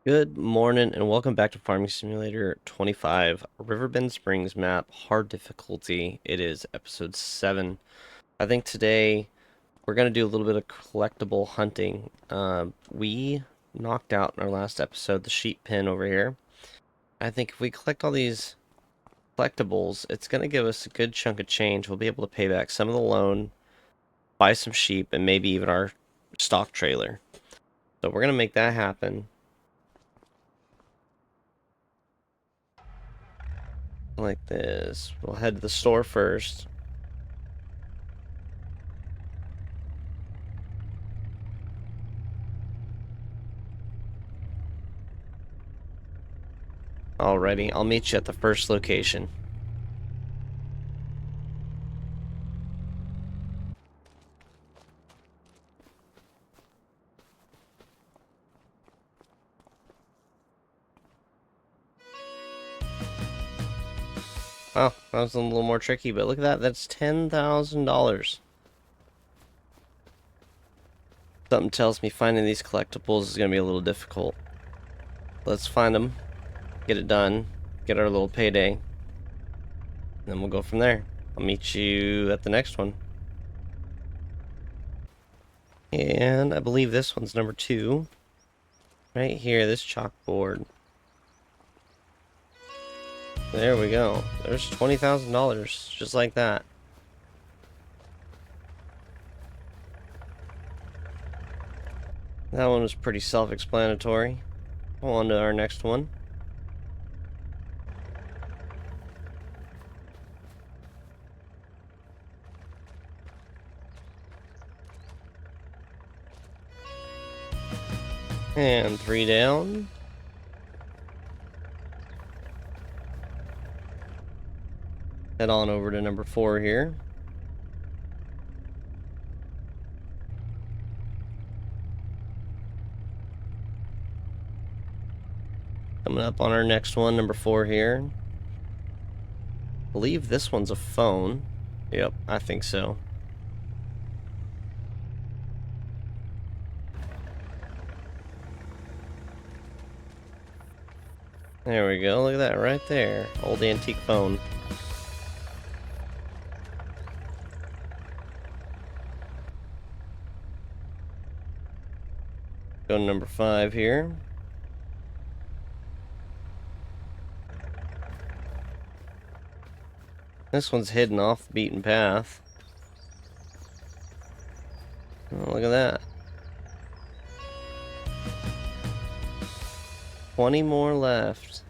Good morning and welcome back to Farming Simulator 25, Riverbend Springs map, hard difficulty. It is episode 7. I think today we're going to do a little bit of collectible hunting. We knocked out in our last episode the sheep pen over here. I think if we collect all these collectibles, it's going to give us a good chunk of change. We'll be able to pay back some of the loan, buy some sheep, and maybe even our stock trailer. So we're going to make that happen. Like this. We'll head to the store first. Alrighty, I'll meet you at the first location. Oh, that was a little more tricky, but look at that. That's $10,000. Something tells me finding these collectibles is going to be a little difficult. Let's find them, get it done, get our little payday, and then we'll go from there. I'll meet you at the next one. And I believe this one's number 2. Right here, this chalkboard. There we go. There's $20,000, just like that. That one was pretty self-explanatory. On to our next one. And 3 down. Head on over to number 4 here. Coming up on our next one, number 4 here. I believe this one's a phone. Yep, I think so. There we go, look at that right there. Old antique phone. Go to number 5 here. This one's hidden off the beaten path. Oh, look at that. 20 more left.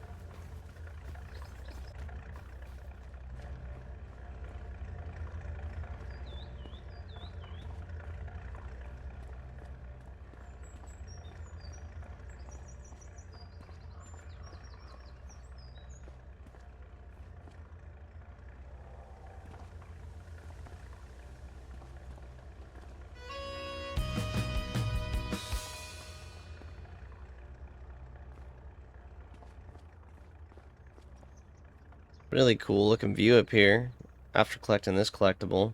Really cool looking view up here after collecting this collectible.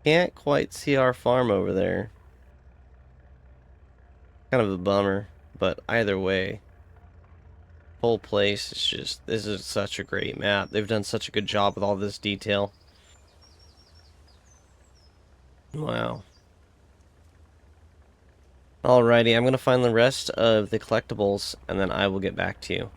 Can't quite see our farm over there. Kind of a bummer, but either way, whole place is just, this is such a great map. They've done such a good job with all this detail. Wow. Alrighty, I'm gonna find the rest of the collectibles and then I will get back to you.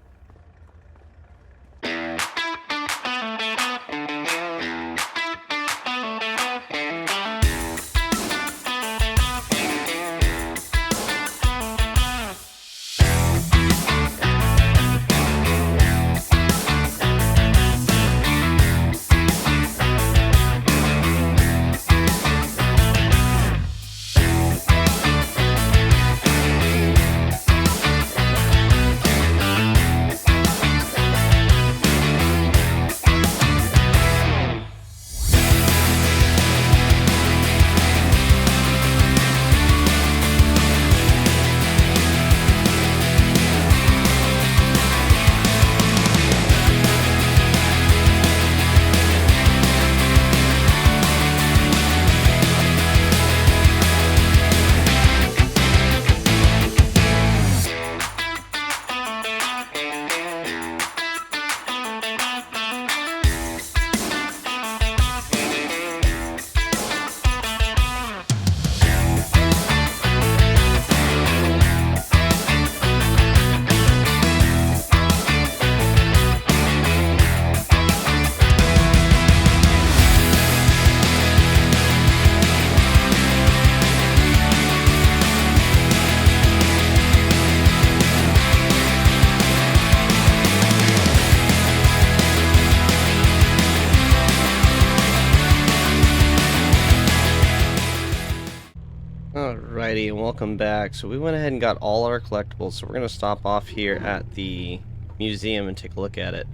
Alrighty, and welcome back. So we went ahead and got all our collectibles, so we're going to stop off here at the museum and take a look at it.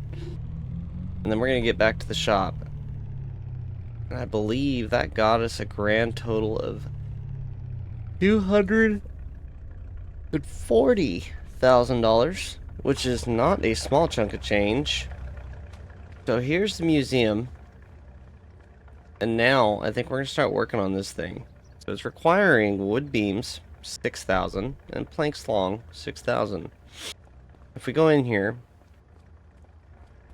And then we're going to get back to the shop. And I believe that got us a grand total of $240,000, which is not a small chunk of change. So here's the museum. And now I think we're going to start working on this thing. So it's requiring wood beams, 6,000, and planks long, 6,000. If we go in here,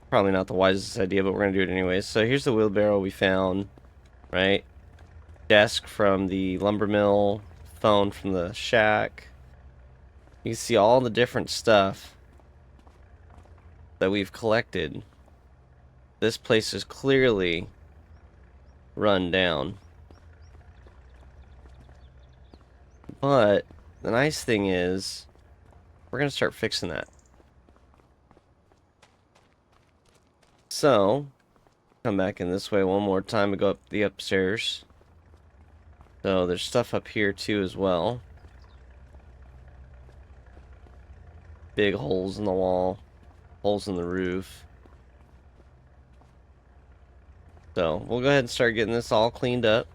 probably not the wisest idea, but we're going to do it anyways. So here's the wheelbarrow we found, right? Desk from the lumber mill, phone from the shack. You can see all the different stuff that we've collected. This place is clearly run down. But the nice thing is, we're going to start fixing that. So, come back in this way one more time and go up the upstairs. So there's stuff up here too as well. Big holes in the wall, holes in the roof. So we'll go ahead and start getting this all cleaned up.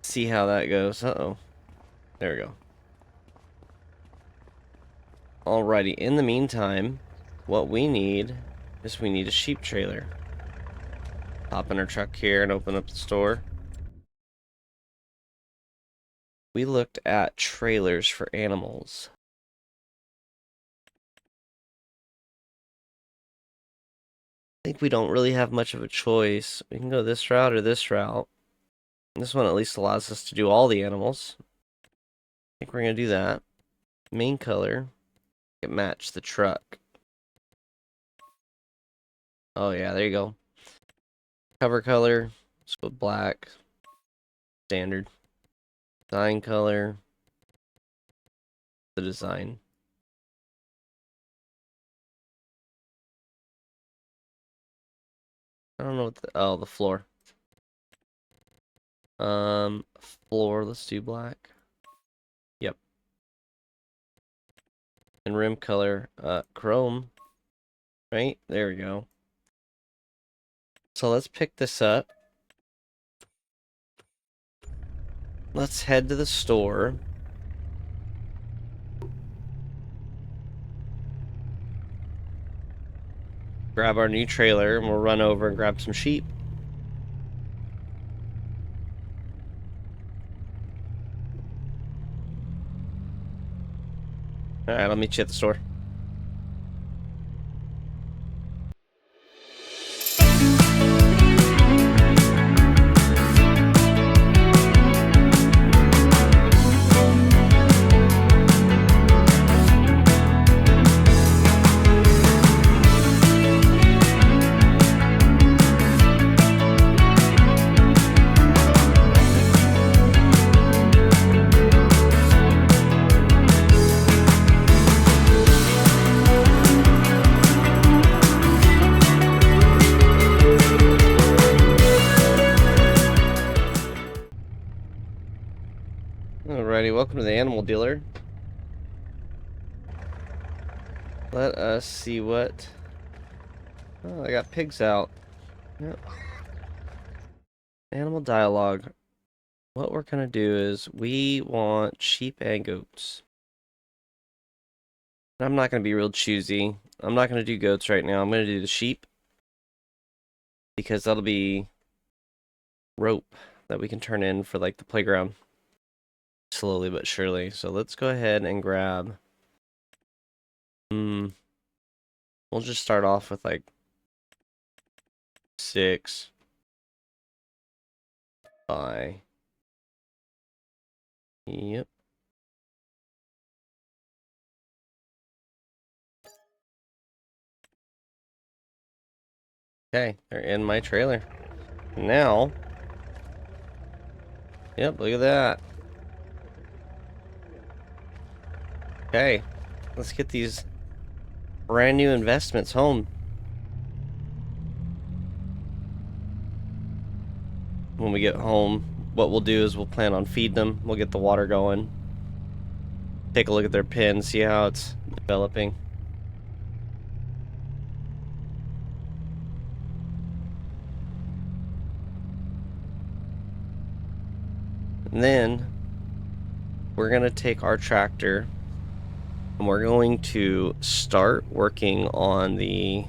See how that goes. Uh-oh. There we go. Alrighty, in the meantime, what we need is we need a sheep trailer. Hop in our truck here and open up the store. We looked at trailers for animals. I think we don't really have much of a choice. We can go this route or this route. This one at least allows us to do all the animals. I think we're going to do that. Main color. It match the truck. Oh yeah, there you go. Cover color. Let's go black. Standard. Design color. The design. I don't know what the floor. Floor, let's do black. Yep. And rim color, chrome. Right? There we go. So let's pick this up. Let's head to the store. Grab our new trailer and we'll run over and grab some sheep. Alright, I'll meet you at the store. Alrighty, welcome to the animal dealer. Let us see what... Oh, I got pigs out. Yep. Animal dialogue. What we're gonna do is we want sheep and goats. I'm not gonna be real choosy. I'm not gonna do goats right now. I'm gonna do the sheep. Because that'll be rope that we can turn in for like the playground. Slowly but surely. So let's go ahead and grab... We'll just start off with like 6 by... Yep. Okay, they're in my trailer. Now... Yep, look at that. Okay, let's get these brand new investments home. When we get home, what we'll do is we'll plan on feed them. We'll get the water going. Take a look at their pen, see how it's developing. And then we're going to take our tractor and we're going to start working on the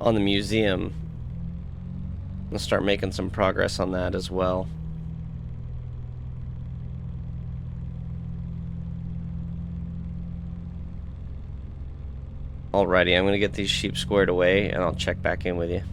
museum. We'll start making some progress on that as well. Alrighty, I'm going to get these sheep squared away and I'll check back in with you.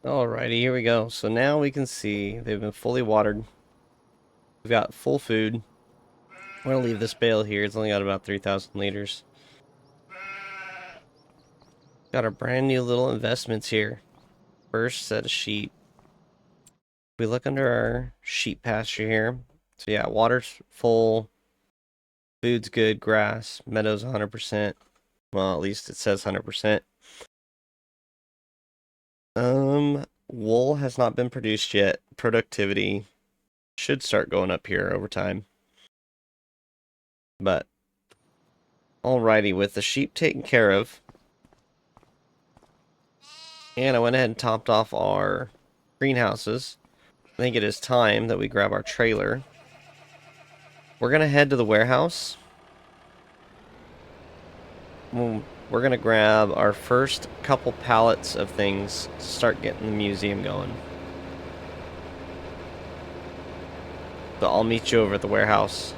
Alrighty, here we go. So now we can see they've been fully watered. We've got full food. We're going to leave this bale here. It's only got about 3,000 liters. Got our brand new little investments here. First set of sheep. We look under our sheep pasture here. So yeah, water's full. Food's good. Grass. Meadow's 100%. Well, at least it says 100%. Wool has not been produced yet. Productivity should start going up here over time. But, alrighty, with the sheep taken care of, and I went ahead and topped off our greenhouses, I think it is time that we grab our trailer. We're going to head to the warehouse. We're going to grab our first couple pallets of things to start getting the museum going. So I'll meet you over at the warehouse.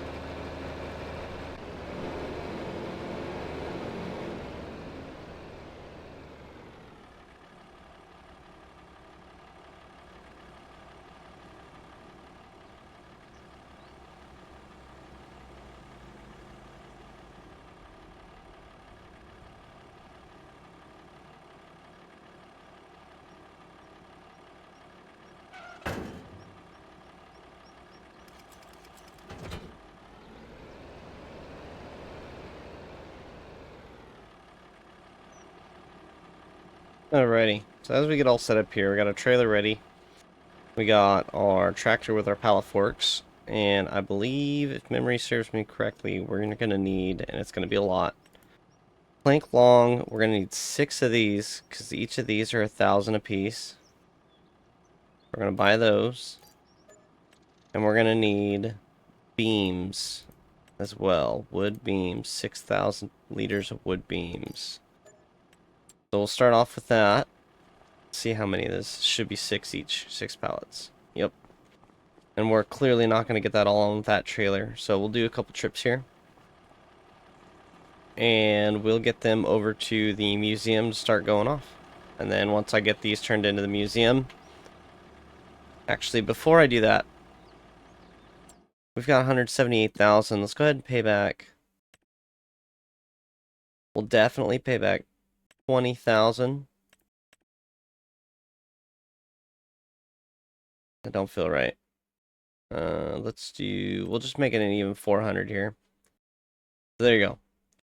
Alrighty, so as we get all set up here, we got a trailer ready. We got our tractor with our pallet forks, and I believe, if memory serves me correctly, we're going to need, and it's going to be a lot, plank long. We're going to need 6 of these, because each of these are 1,000 a piece. We're going to buy those. And we're going to need beams as well. Wood beams, 6,000 liters of wood beams. So we'll start off with that. See how many this should be 6 each, 6 pallets. Yep. And we're clearly not going to get that all on that trailer, so we'll do a couple trips here. And we'll get them over to the museum to start going off. And then once I get these turned into the museum... Actually, before I do that, we've got 178,000. Let's go ahead and pay back. We'll definitely pay back 20,000. That don't feel right. Let's do... We'll just make it an even 400 here. So there you go.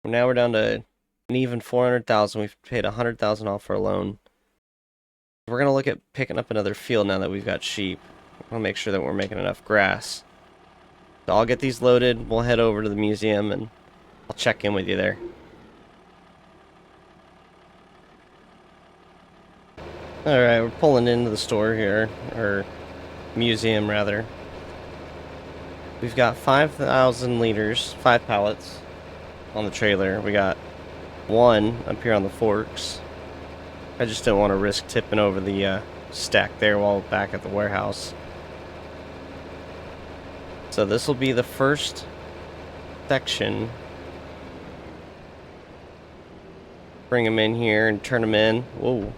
Now we're down to an even 400,000. We've paid 100,000 off for a loan. We're going to look at picking up another field now that we've got sheep. I'll make sure that we're making enough grass. So I'll get these loaded. We'll head over to the museum and I'll check in with you there. Alright, we're pulling into the store here, or museum rather. We've got 5,000 liters, 5 pallets on the trailer. We got 1 up here on the forks. I just didn't want to risk tipping over the stack there while back at the warehouse. So this will be the first section. Bring them in here and turn them in. Whoa.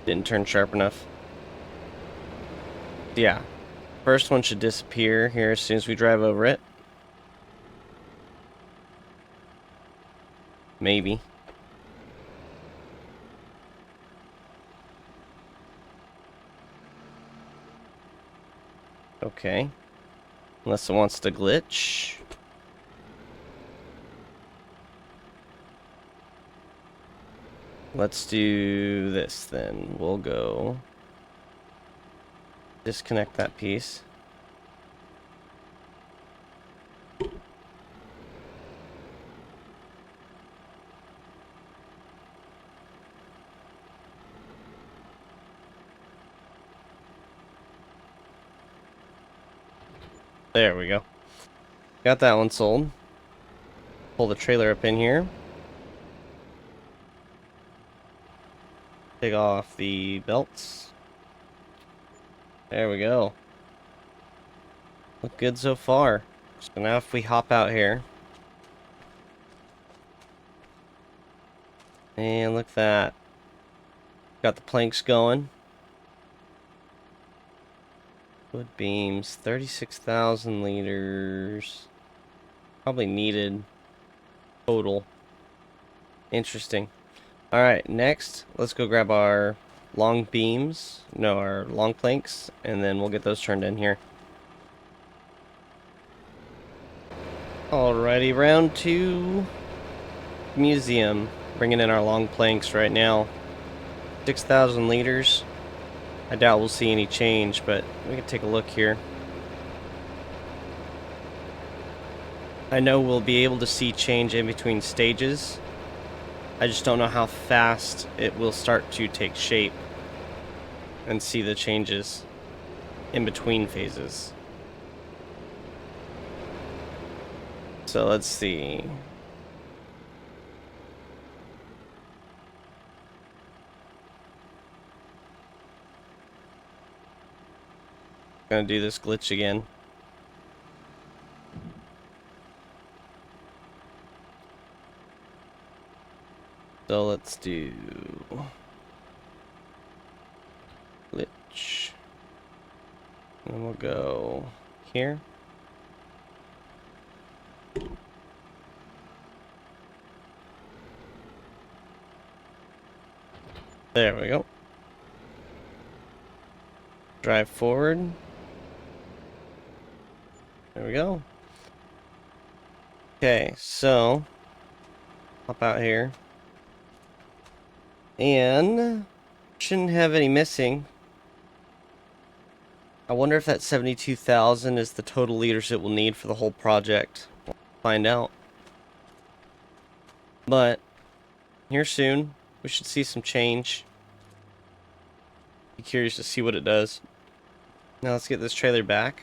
Didn't turn sharp enough. Yeah. First one should disappear here as soon as we drive over it. Maybe. Okay. Unless it wants to glitch. Let's do this then. We'll go disconnect that piece. There we go. Got that one sold. Pull the trailer up in here. Take off the belts. There we go. Look good so far. So now if we hop out here. And look at that. Got the planks going. Wood beams, 36,000 liters. Probably needed total. Interesting. Alright, next, let's go grab our long beams. No, our long planks, and then we'll get those turned in here. Alrighty, round 2. Museum. Bringing in our long planks right now. 6,000 liters. I doubt we'll see any change, but we can take a look here. I know we'll be able to see change in between stages. I just don't know how fast it will start to take shape and see the changes in between phases. So let's see. Gonna do this glitch again. So let's do glitch. And we'll go here. There we go. Drive forward. There we go. Okay, so hop out here. And Shouldn't have any missing. I wonder if that 72,000 is the total liters it will need for the whole project. We'll find out. But here soon, we should see some change. Be curious to see what it does. Now let's get this trailer back.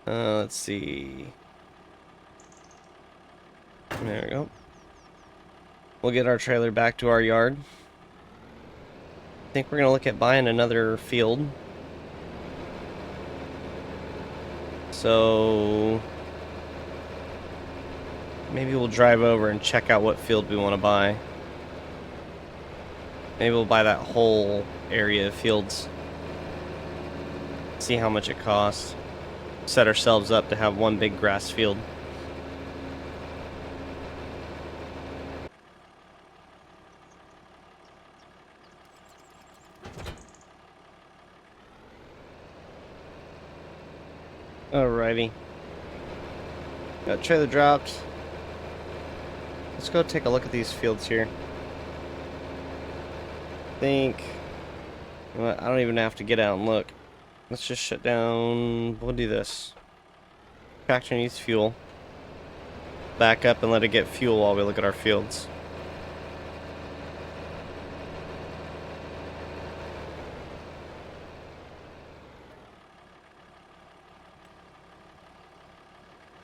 Let's see. There we go. We'll get our trailer back to our yard. I think we're going to look at buying another field. So maybe we'll drive over and check out what field we want to buy. Maybe we'll buy that whole area of fields. See how much it costs. Set ourselves up to have one big grass field. Alrighty. Got trailer dropped. Let's go take a look at these fields here. I don't even have to get out and look. Let's just shut down. We'll do this. Tractor needs fuel. Back up and let it get fuel while we look at our fields.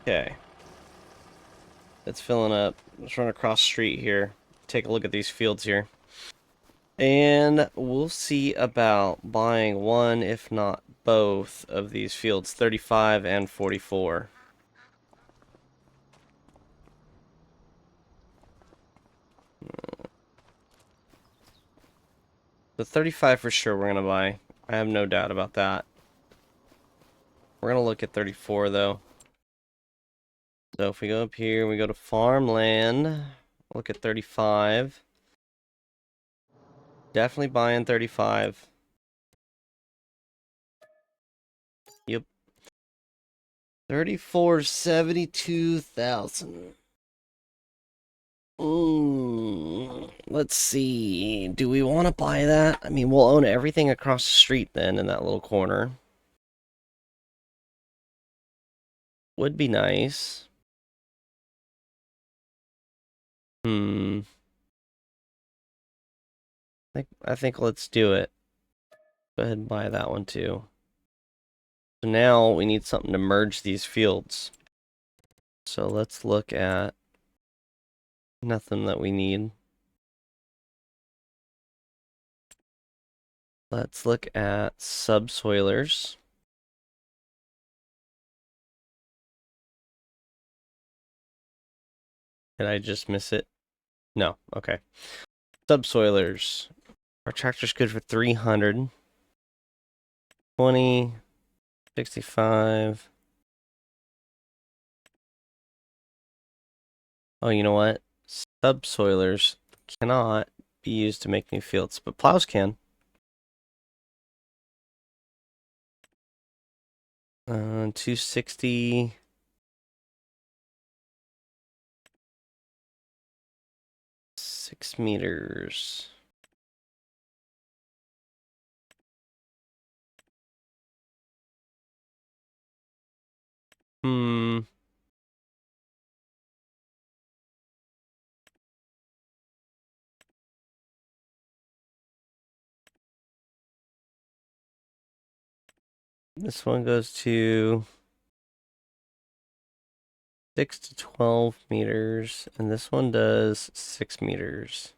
Okay. It's filling up. Let's run across the street here. Take a look at these fields here. And we'll see about buying one, if not both, of these fields, 35 and 44. The 35 for sure we're going to buy. I have no doubt about that. We're going to look at 34 though. So if we go up here, we go to farmland, look at 35. Definitely buying 35. Yep. 34, 72,000. Let's see. Do we want to buy that? I mean, we'll own everything across the street then in that little corner. Would be nice. I think let's do it. Go ahead and buy that one too. So now we need something to merge these fields. So let's look at nothing that we need. Let's look at subsoilers. Did I just miss it? No, okay. Subsoilers. Our tractor's good for 300. 20, 65. Oh, you know what? Subsoilers cannot be used to make new fields, but plows can. 260. 6 meters. This one goes to 6 to 12 meters, and this one does 6 meters.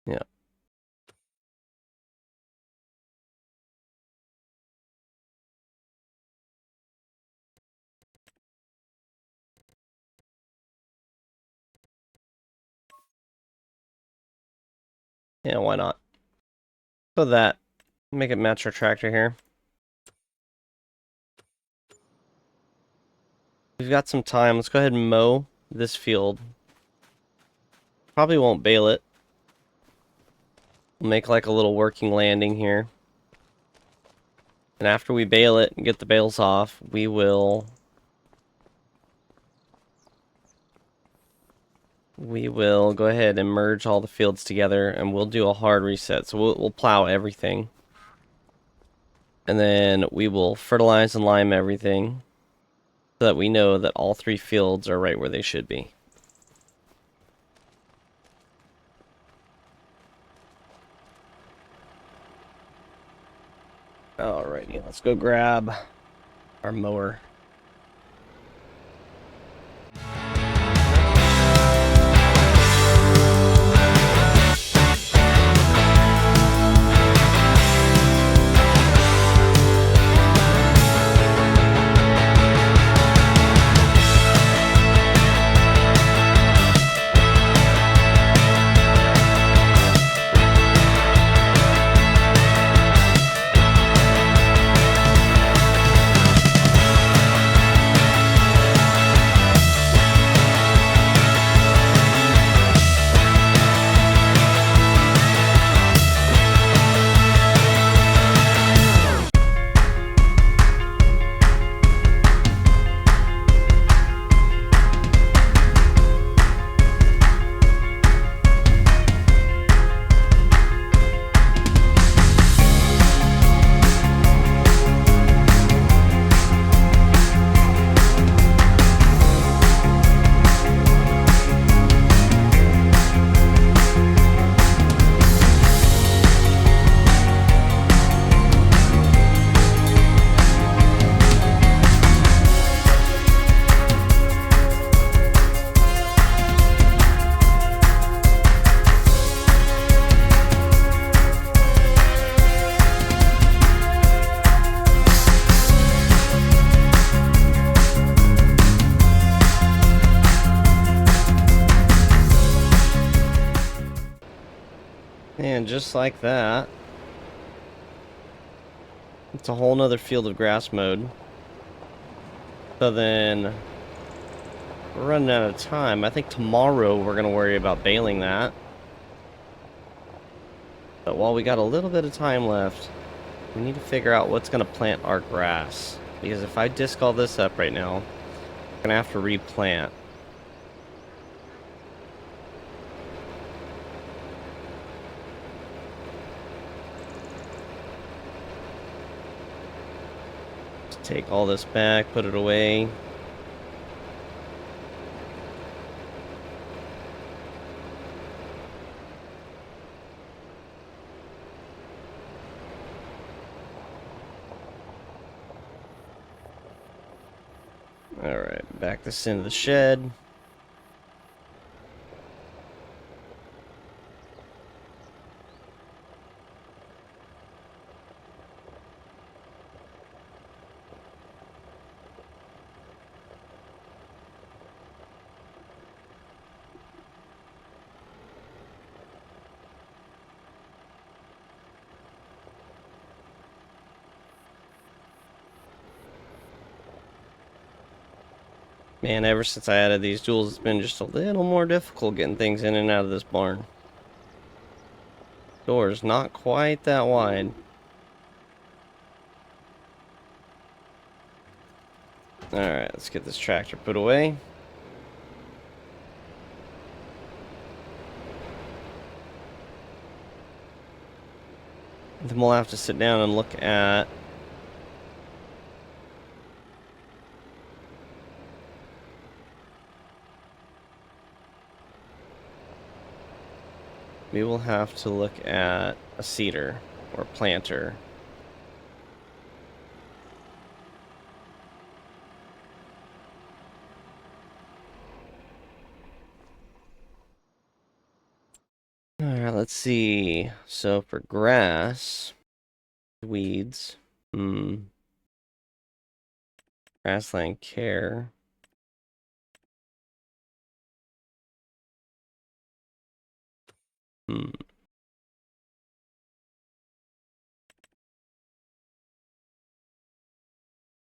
Yeah. Yeah, why not? So that, make it match our tractor here. We've got some time. Let's go ahead and mow this field. Probably won't bale it. We'll make like a little working landing here. And after we bale it and get the bales off, we will we will go ahead and merge all the fields together, and we'll do a hard reset. So we'll plow everything. And then we will fertilize and lime everything so that we know that all 3 fields are right where they should be. Alrighty, let's go grab our mower. And just like that, it's a whole nother field of grass mowed. So then, we're running out of time. I think tomorrow we're going to worry about baling that. But while we got a little bit of time left, we need to figure out what's going to plant our grass. Because if I disc all this up right now, I'm going to have to replant. Just take all this back, put it away. Alright, back this into the shed. Man, ever since I added these tools, it's been just a little more difficult getting things in and out of this barn. Door's not quite that wide. Alright, let's get this tractor put away. Then we'll have to sit down and look at we will have to look at a seeder or a planter. Alright, let's see. So for grass, weeds, grassland care.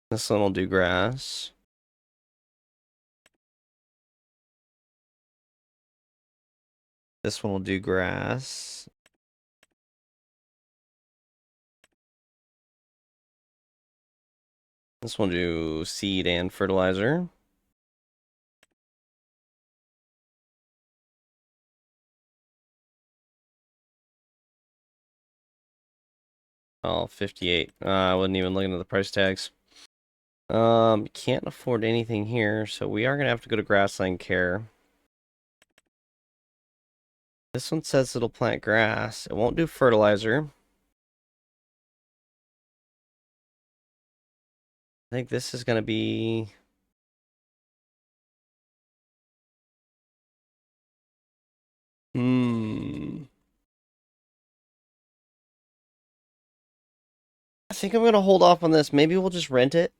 This one will do grass. This one will do grass. This one will do seed and fertilizer. Oh, 58. I wasn't even looking at the price tags. Can't afford anything here, so we are gonna have to go to grassland care. This one says it'll plant grass. It won't do fertilizer. I think this is gonna be... I think I'm gonna hold off on this. Maybe we'll just rent it.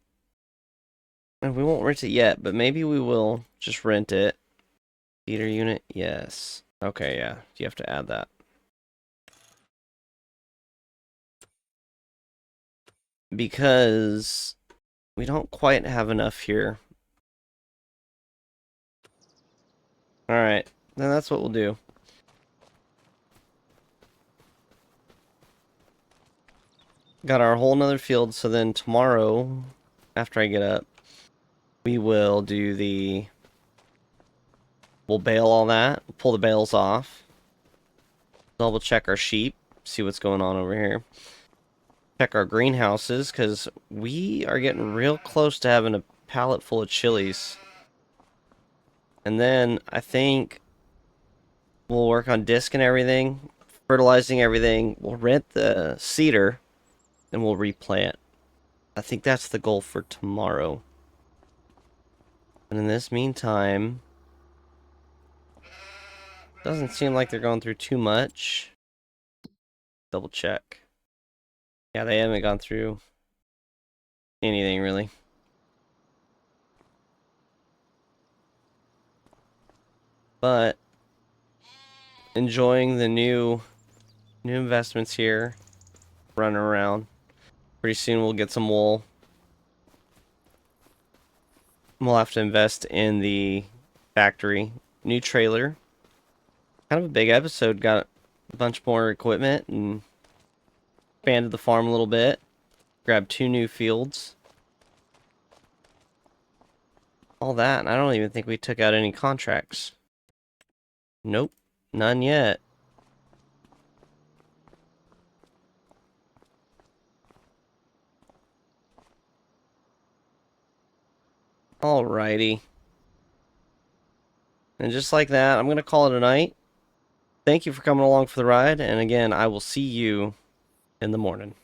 And we won't rent it yet, but maybe we will just rent it. Theater unit, yes. Okay, yeah. You have to add that. Because we don't quite have enough here. Alright, then that's what we'll do. Got our whole nother field, so then tomorrow, after I get up, we will do the... We'll bale all that, pull the bales off. Double check our sheep, see what's going on over here. Check our greenhouses, because we are getting real close to having a pallet full of chilies. And then I think we'll work on disc and everything, fertilizing everything. We'll rent the cedar, and we'll replant. I think that's the goal for tomorrow. And in this meantime, doesn't seem like they're going through too much. Double check. Yeah, they haven't gone through anything really. But enjoying the new investments here. Running around. Pretty soon we'll get some wool. We'll have to invest in the factory. New trailer. Kind of a big episode. Got a bunch more equipment and expanded the farm a little bit. Grabbed 2 new fields. All that, and I don't even think we took out any contracts. Nope, none yet. Alrighty. And just like that, I'm going to call it a night. Thank you for coming along for the ride, and again, I will see you in the morning.